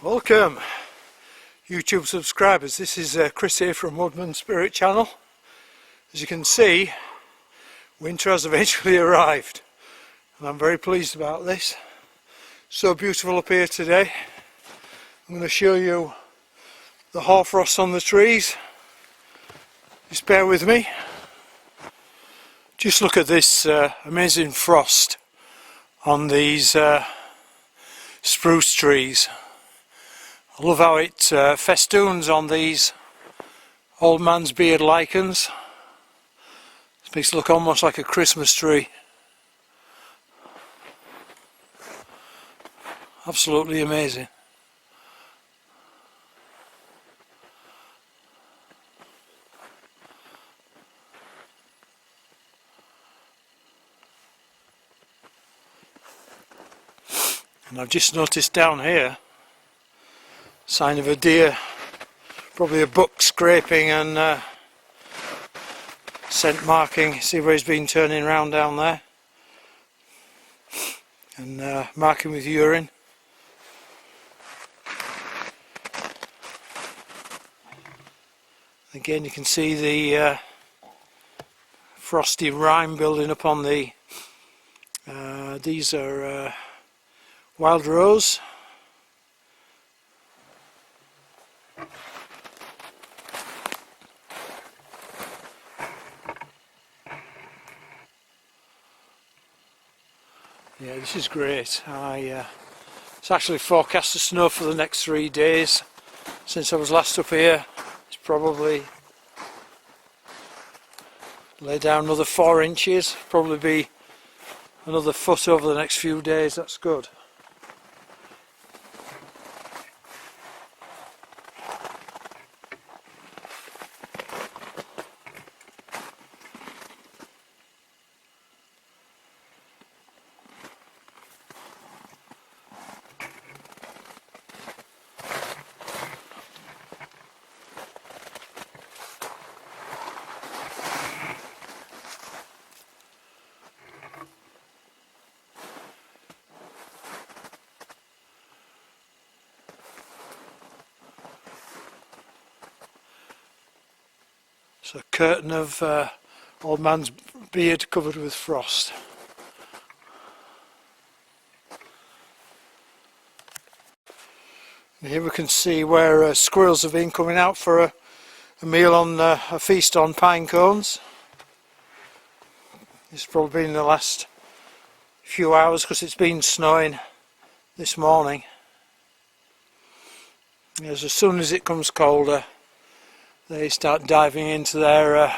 Welcome YouTube subscribers, this is Chris here from Woodman Spirit Channel. As you can see, winter has eventually arrived and I'm very pleased about this. So beautiful up here today. I'm going to show you the hoarfrost on the trees. Just bear with me. Just look at this amazing frost on these spruce trees. I love how it festoons on these old man's beard lichens. It makes it look almost like a Christmas tree. Absolutely amazing. And I've just noticed down here sign of a deer, probably a buck scraping and scent marking. See where he's been turning around down there and marking with urine. Again, you can see the frosty rime building up on the these are wild rose. Yeah, this is great. It's actually forecast to snow for the next 3 days. Since I was last up here, it's probably laid down another 4 inches. Probably be another foot over the next few days. That's good. It's a curtain of old man's beard covered with frost. And here we can see where squirrels have been coming out for a meal on a feast on pine cones. It's probably been the last few hours because it's been snowing this morning. As soon as it comes colder, they start diving into their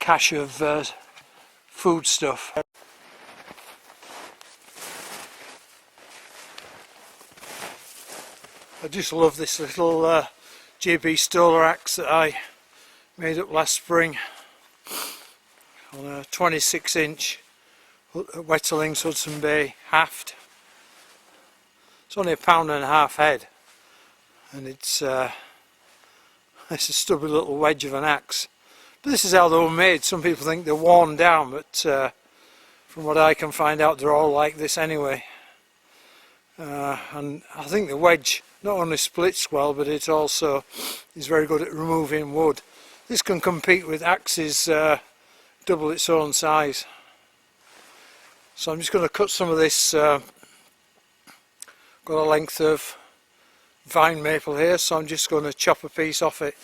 cache of food stuff. I just love this little JB Stoller axe that I made up last spring on a 26-inch Wetterlings Hudson Bay haft. It's only £1.5 head. And it's a stubby little wedge of an axe. But this is how they were made. Some people think they're worn down, but from what I can find out, they're all like this anyway. And I think the wedge not only splits well, but it also is very good at removing wood. This can compete with axes double its own size. So I'm just going to cut some of this. Got a length of vine maple here, so I'm just going to chop a piece off it.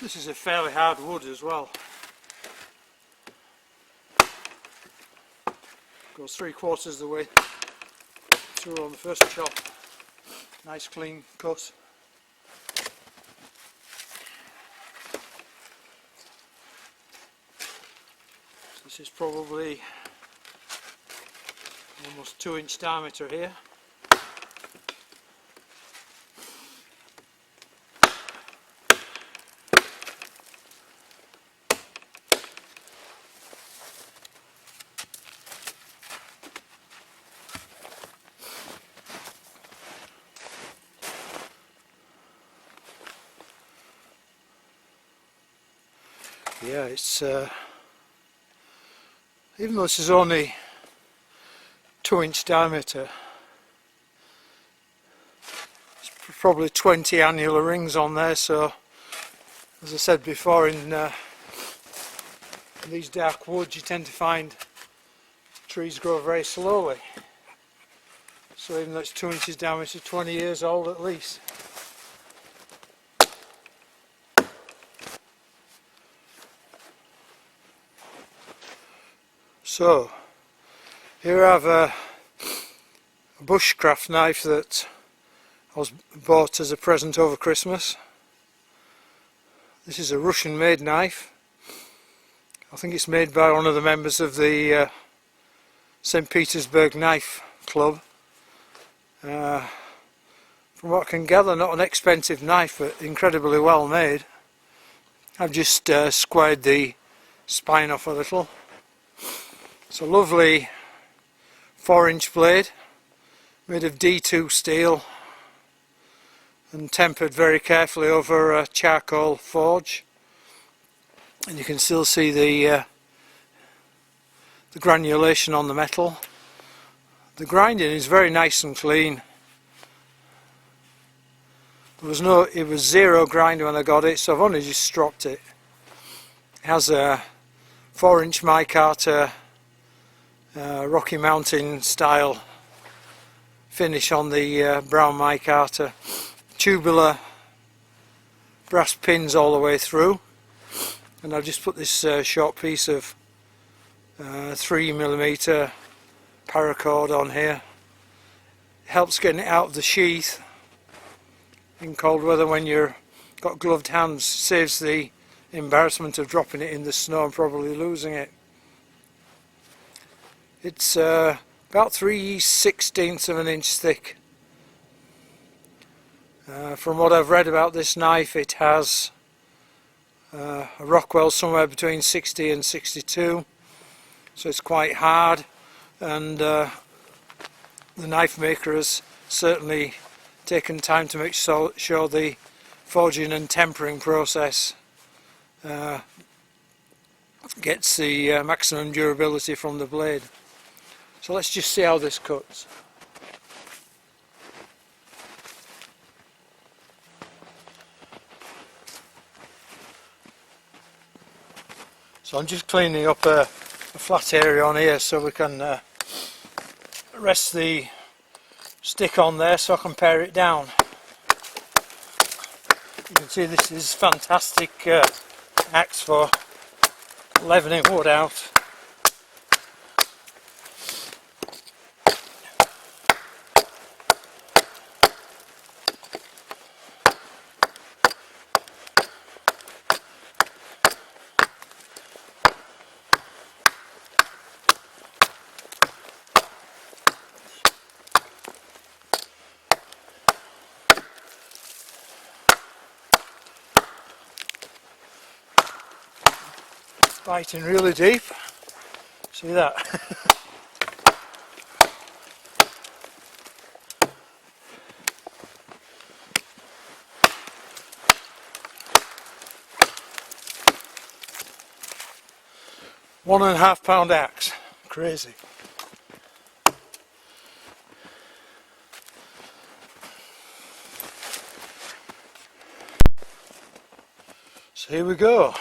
This is a fairly hard wood as well. Goes 3/4 of the way through on the first chop. Nice clean cut. This is probably almost 2-inch diameter here. Yeah, it's even though this is only 2-inch diameter, it's probably 20 annular rings on there, so as I said before, in these dark woods you tend to find trees grow very slowly. So even though it's 2 inches diameter, 20 years old at least. So here I have a Bushcraft knife that I was bought as a present over Christmas. This is a Russian made knife. I think it's made by one of the members of the St. Petersburg Knife Club. From what I can gather, not an expensive knife, but incredibly well made. I've just squared the spine off a little. It's a lovely 4-inch blade made of D2 steel and tempered very carefully over a charcoal forge, and you can still see the granulation on the metal. The grinding is very nice and clean. It was zero grind when I got it, so I've only just stropped it. It has a 4-inch micarta Rocky Mountain style finish on the brown micarta, tubular brass pins all the way through, and I've just put this short piece of 3mm paracord on here. It helps getting it out of the sheath in cold weather when you've got gloved hands, saves the embarrassment of dropping it in the snow and probably losing it. It's about 3/16 of an inch thick. From what I've read about this knife, it has a Rockwell somewhere between 60 and 62, so it's quite hard, and the knife maker has certainly taken time to make sure the forging and tempering process gets the maximum durability from the blade. So let's just see how this cuts. So I'm just cleaning up a flat area on here so we can rest the stick on there so I can pare it down. You can see this is fantastic axe for leveling wood out. Biting really deep. See that? £1.5 pound axe. Crazy. So here we go.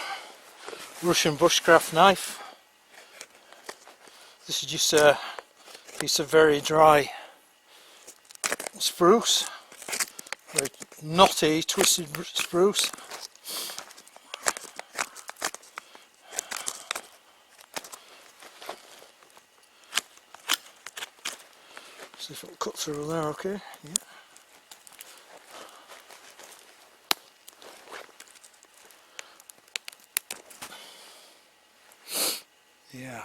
Russian Bushcraft knife. This is just a piece of very dry spruce, very knotty, twisted spruce. See if it'll cut through there, okay? Yeah. Yeah.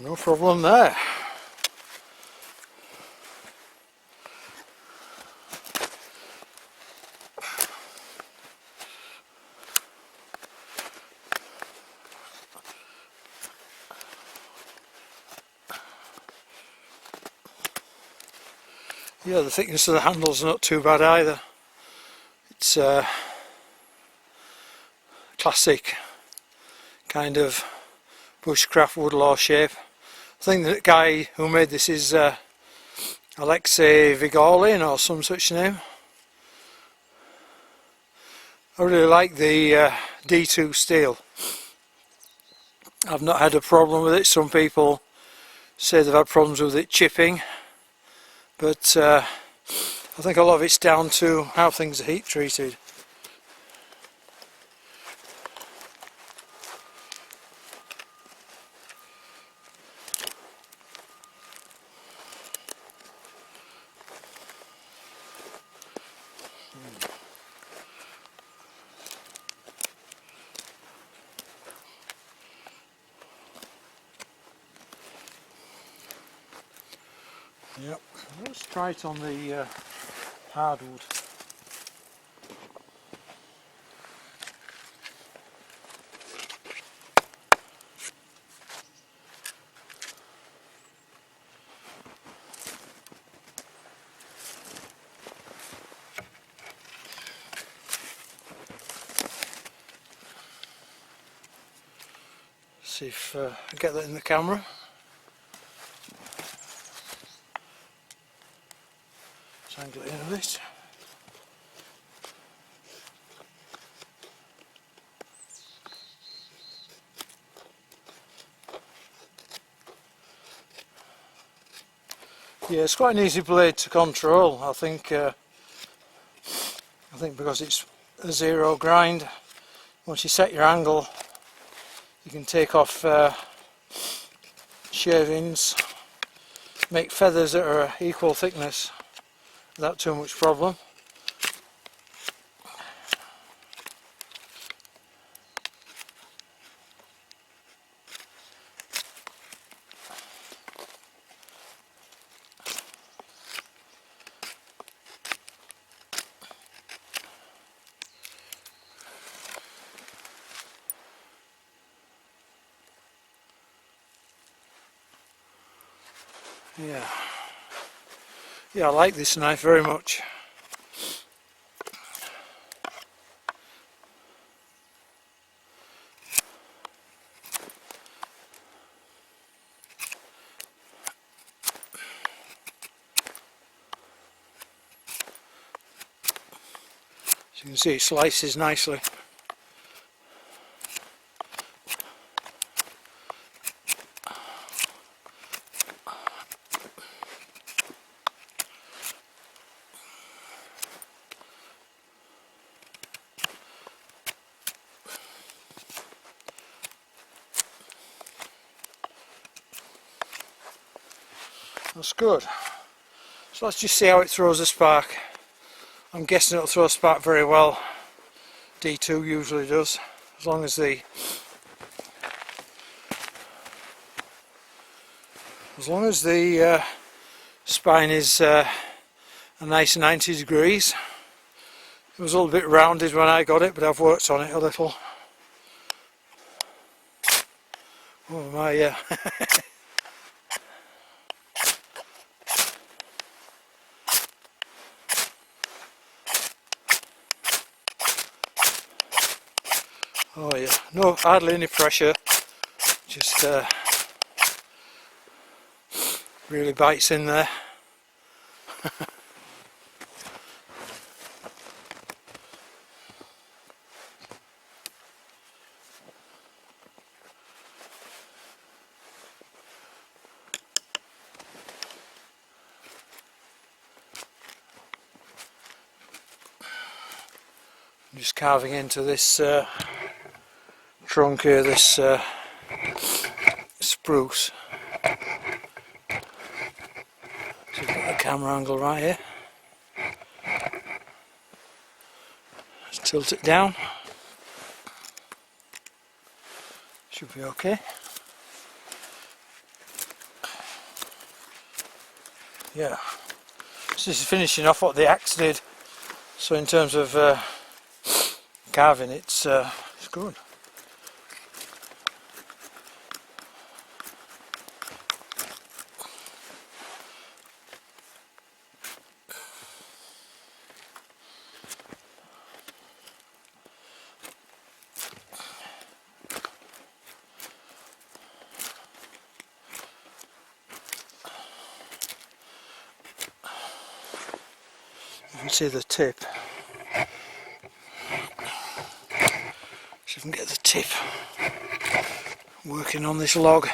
No problem there. Yeah, the thickness of the handle's not too bad either. It's classic kind of bushcraft woodlaw shape. I think the guy who made this is Alexei Vigorlin or some such name. I really like the D2 steel. I've not had a problem with it. Some people say they've had problems with it chipping, but I think a lot of it's down to how things are heat treated. Yep, let's try it on the hardwood. See if I get that in the camera. Let's angle it in a bit. Yeah, it's quite an easy blade to control. I think because it's a zero grind, once you set your angle, you can take off shavings, make feathers that are equal thickness without too much problem. Yeah, I like this knife very much. As you can see, it slices nicely. That's good. So let's just see how it throws a spark. I'm guessing it'll throw a spark very well. D2 usually does, as long as the spine is a nice 90 degrees. It was a little bit rounded when I got it, but I've worked on it a little. Oh my, yeah. Oh yeah, no, hardly any pressure, just really bites in there. Just carving into this trunk here, this spruce. So we've got the camera angle right here. Let's tilt it down. Should be okay. yeah, so this is finishing off what the axe did. So in terms of carving, it's good. You can see the tip. See if I can get the tip working on this log.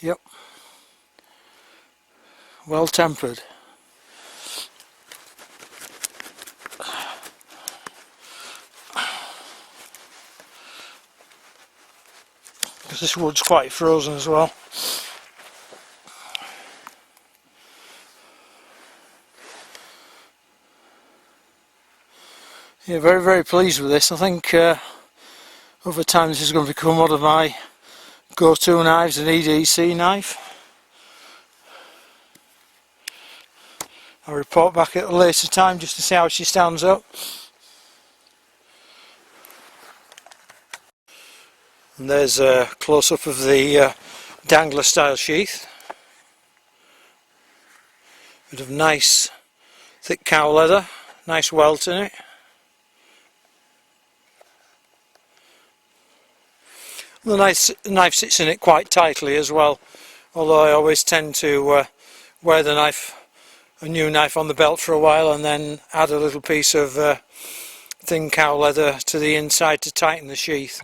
Yep, well tempered. Because this wood's quite frozen as well. Yeah, very, very pleased with this. I think over time this is going to become one of my go-to knives, an EDC knife. I'll report back at a later time just to see how she stands up. And there's a close-up of the dangler style sheath. Bit of nice thick cow leather, nice welt in it. The knife sits in it quite tightly as well, although I always tend to wear the knife, a new knife, on the belt for a while and then add a little piece of thin cow leather to the inside to tighten the sheath.